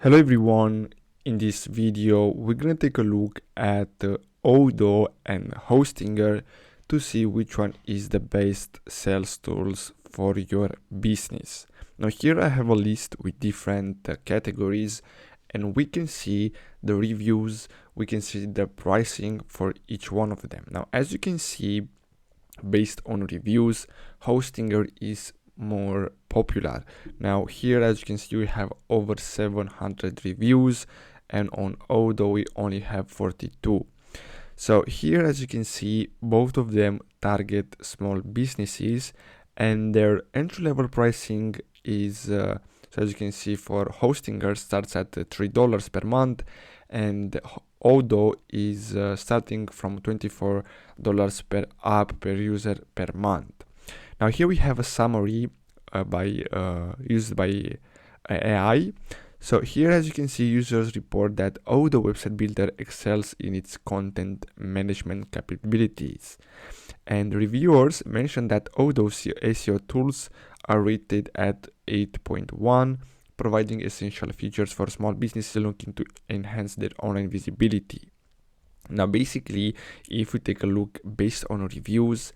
Hello everyone, in this video we're gonna take a look at ODOO and Hostinger to see which one is the best sales tools for your business. Now here I have a list with different categories, and we can see the reviews, we can see the pricing for each one of them. Now as you can see, based on reviews, Hostinger is more popular. Now here, as you can see, we have over 700 reviews, and on ODOO we only have 42. So here, as you can see, both of them target small businesses, and their entry-level pricing is so as you can see, for Hostinger starts at $3 per month, and ODOO is starting from $24 per app per user per month. Now here we have a summary used by AI. So here, as you can see, users report that ODOO Website Builder excels in its content management capabilities. And reviewers mention that ODOO SEO tools are rated at 8.1, providing essential features for small businesses looking to enhance their online visibility. Now basically, if we take a look based on reviews,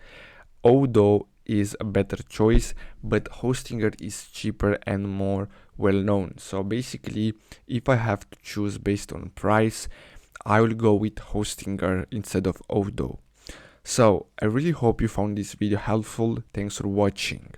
ODOO is a better choice, but Hostinger is cheaper and more well known. So basically, if I have to choose based on price, I will go with Hostinger instead of ODOO. So I really hope you found this video helpful. Thanks for watching.